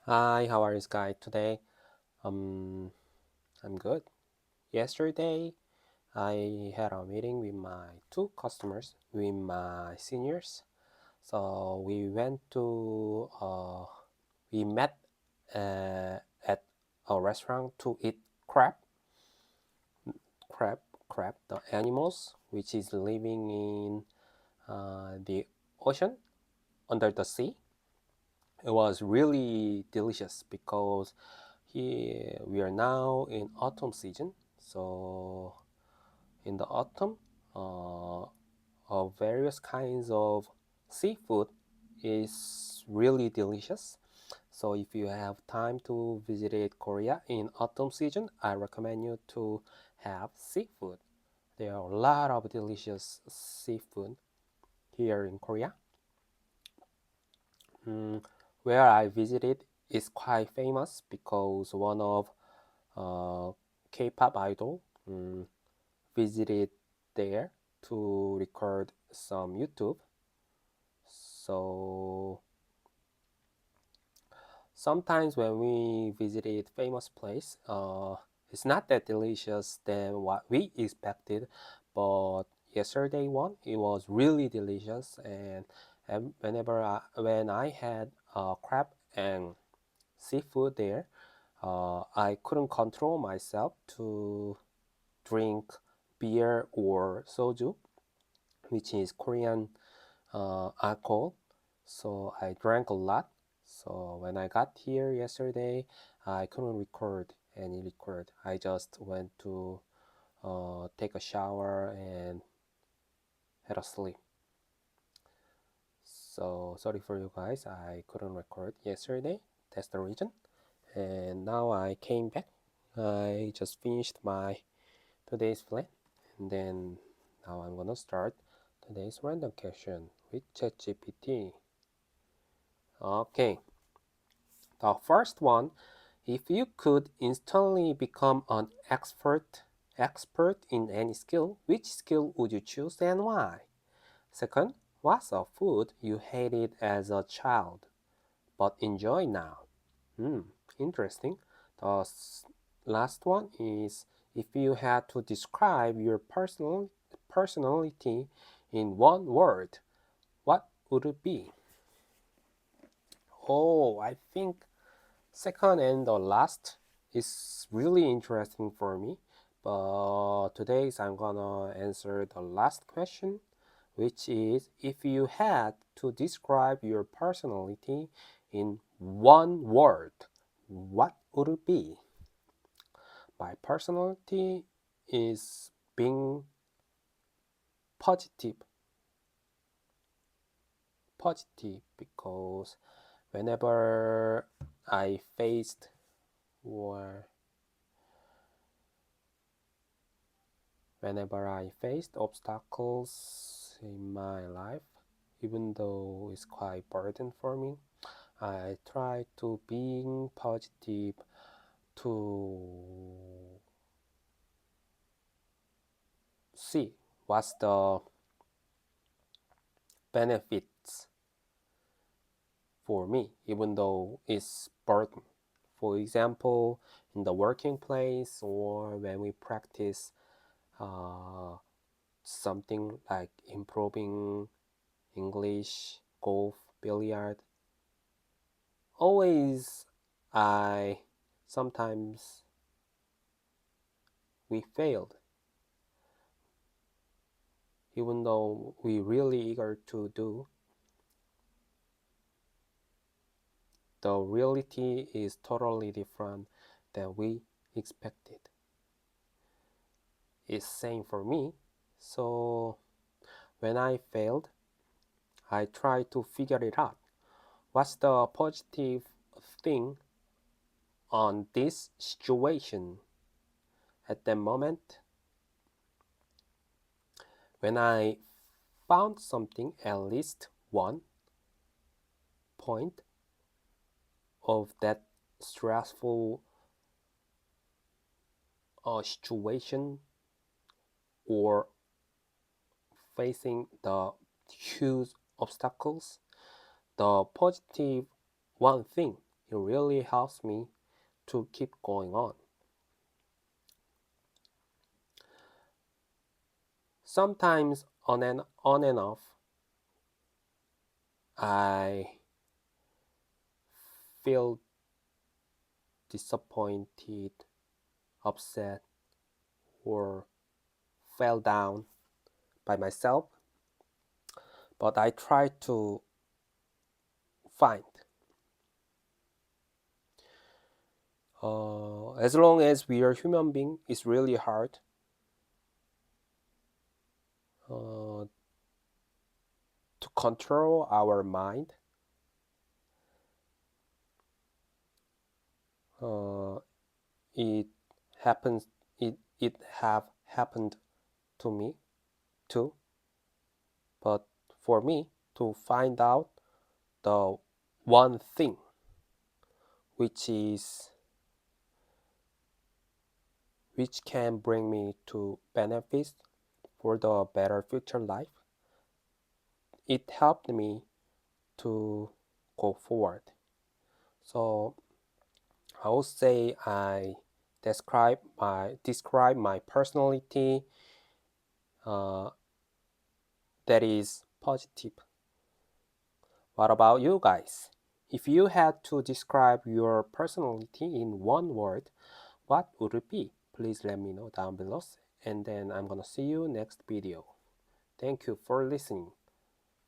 Hi, how are you guys today? Um, I'm good. Yesterday, I had a meeting with my two customers, with my seniors. So we met at a restaurant to eat crab, crab, the animals which is living in the ocean under the sea. It was really delicious because here we are now in autumn season. So in the autumn, various kinds of seafood is really delicious. So if you have time to visit Korea in autumn season, I recommend you to have seafood. There are a lot of delicious seafood here in Korea. Mm, where I visited is quite famous because one of uh, K-pop idol visited there to record some YouTube. So sometimes when we visited famous place, it's not that delicious than what we expected, but yesterday one it was really delicious, and when I had crab and seafood there, I couldn't control myself to drink beer or soju, which is Korean alcohol. So I drank a lot. So when I got here yesterday, I couldn't record any record. I just went to take a shower and had a sleep. So sorry for you guys. I couldn't record yesterday. That's the reason. And now I came back. I just finished my today's plan, and then now I'm gonna start today's random question with ChatGPT. Okay, the first one, if you could instantly become an expert in any skill, which skill would you choose and why? Second, what's a food you hated as a child but enjoy now? Hmm, interesting. The last one is if you had to describe your personality in one word, what would it be? Oh, I think second and the last is really interesting for me. But today I'm gonna answer the last question, which is if you had to describe your personality in one word, what would it be? My personality is being positive, positive because whenever I faced or whenever I faced obstacles in my life, even though it's quite burden for me, I try to being positive to see what's the benefits for me, even though it's burden. For example, in the working place or when we practice uh, something like improving English, golf, billiard, always I sometimes we failed, even though we really eager to do. The reality is totally different than we expected. It's same for me. So when I failed, I try to figure it out. What's the positive thing on this situation at that moment? When I found something, at least one point of that stressful situation or facing the huge obstacles, the positive one thing It really helps me to keep going on. Sometimes on and off, I feel disappointed, upset, or fell down by myself, but I try to find. As long as we are human being, it's really hard uh, to control our mind. Uh, it happens. It have happened to me too. But for me to find out the one thing which is which can bring me to benefits for the better future life, it helped me to go forward. So I would say I describe my personality uh, that is positive. What about you guys? If you had to describe your personality in one word, what would it be? Please let me know down below, and then I'm gonna see you next video. Thank you for listening.